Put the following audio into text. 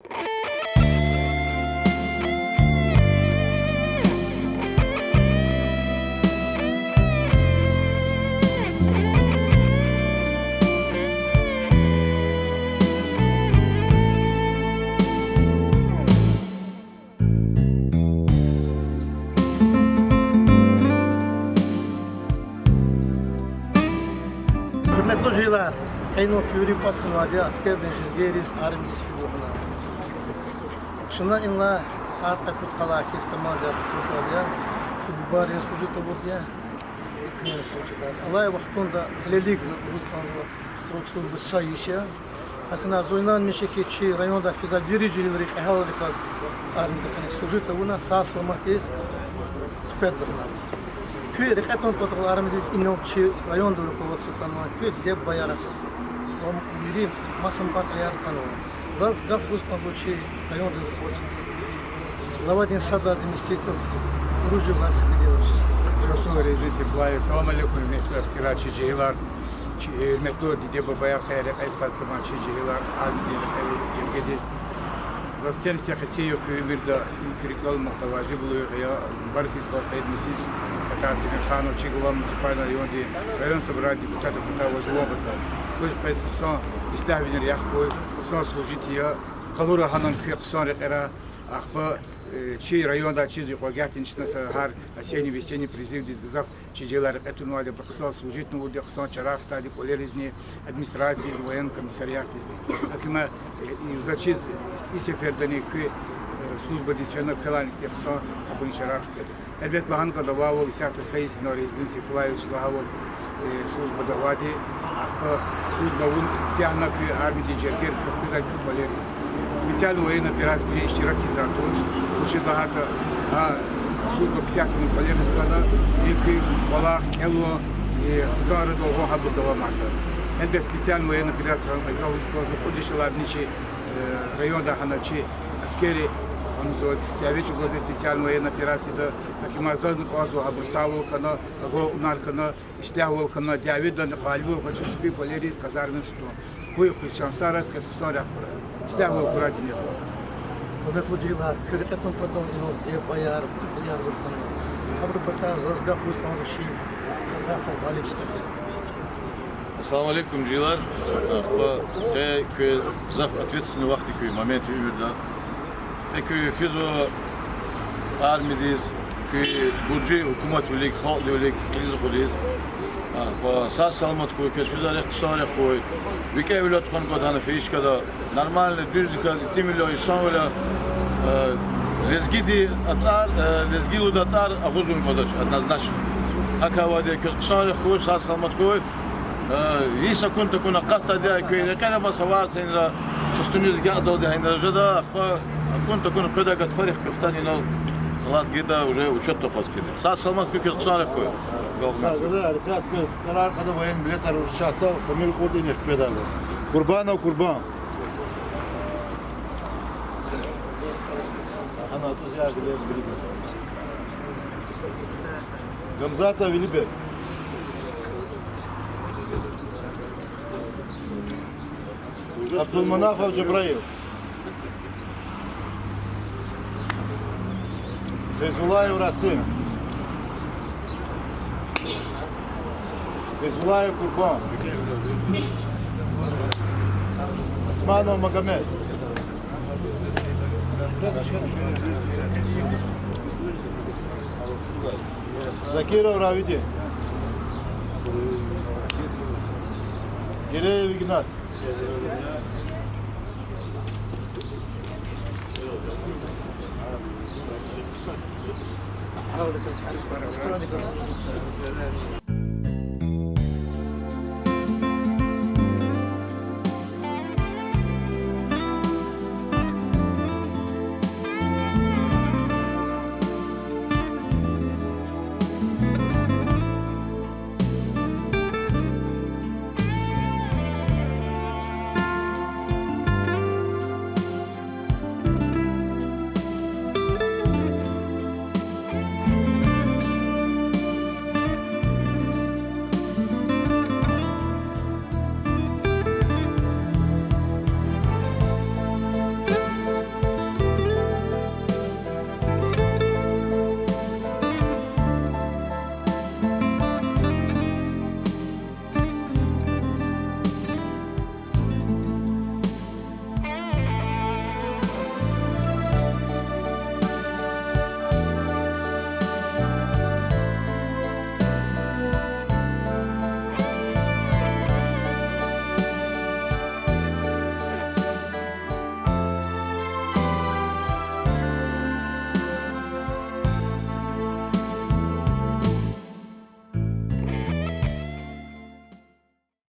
Hürmetli hocalar, Aynur Küvri Patkın Vadi Asker Birinci Geris Arimiz Fidoğuna. Şundan inla Arpa Kutkala Kes Kamada Kutkala Kubariya Slujuta Burdiya Ekmeğe Slujuta. Allah'a vaktunda Helelik Ruzkanlı Profesör Bısayışya Akına Zoynan Meşeketçi rayonda Fiza Birici Hilrik Ehalarik Az Arimiz Slujuta Buna Sas Lamatis Tüketliğine. Köy rekatın patronlarımız inançı rayon doğru kovası tanınan köy de bayarak o yürü masum pat ayar tanınan. Zaz gaf buz konuşu rayon doğru kovası. Lavadin sada заместитель Ruju vas gidiyoruz. Profesör Recep Playev, selam aleyküm. Hürmetli asker çiğciler, hürmetli dide bayağı hayır kayıtlastıman çiğciler, albiyeli hayır cergediz. Zasten Хасею Кюмирда Кирикал Махтаважи бuluyor ya Баркис Васаид Мусич Катати Мирхану Чигула муниципальный район собрать депутатов Катава Жлобата. Кой пресс Хасан Ислах Винер Яхой Хасан служит я Калура Ханан Кюй Хасан Рекера Ахба чей районда чиз юқагят инчнаса хар осенний весенний призыв дизгзав чиделар эту надо прохсал служить ну вот Хасан Чарах тали колеризни администрации военный комиссариат изни акима за чиз и сепердани кюй служба дисциплины каланик Хасан абун Чарах кеды elbet lahanka davavol isat sayıs norizlin siflayıç lahavol служба давади ахпа служба вон тягна кюй армии джергер кюй валерис специальную военную операцию где ищираки зартуш учит лахата служба птякину валерисtada и балах кело хазары долго хабу дава марса elbet специальную военную операцию мегаузко заходишла в ничи района ханачи аскери Амзод, я вижу, что здесь специальная военная операция, да, как и мазадный казу, обрусавал хана, аго наркана, истлявал хана, я видел, на фальву, хочу шпи полерис, казармен что, хуй шансара, кэсксара хура, истлявал хура дневно. Hürmetli hocalar, kırıkatın patronunu de bayar vurtanı. Abru pata zazgaf Ruzkanlı şi Kataha Galipskada. Ассаламу алейкум, джилар. Зав ответственный вахты кюй момент умерда. Кюй физо армидиз, кюй бурджи хукумат велик, хал велик, криза ходиз. Сас салмат кюй, кюй физарек ксарек кюй. Вике вилот хон код хана фишкада. Нормально дюзиказ 2 миллион инсан вила лезгиди атар, лезгилу датар агузун кодач однозначно. Акаваде кюй ксарек кюй, сас салмат кюй. Виса кунта куна катта дя кюй, рекана масавар сенра состунюз гадо дя хинражада. كنت أكون قد قد فرق بختاني نو غلط جدا وجاي وشت قص كده ساعة سلامات كل كيس قصار أخوي كذا رسالة كيس قرار قدم وين بلتر وشاطة فميل كوردين يخبي هذا قربان أو قربان أنا أتوزع قليل بليبر جمزاتة بليبر عبد المناف وجبرائيل Fezullah Rasim, Fezullah Kurban, Osmanov Magomed, Zakirov Ravidi, Gireyev Ignat, Правда, как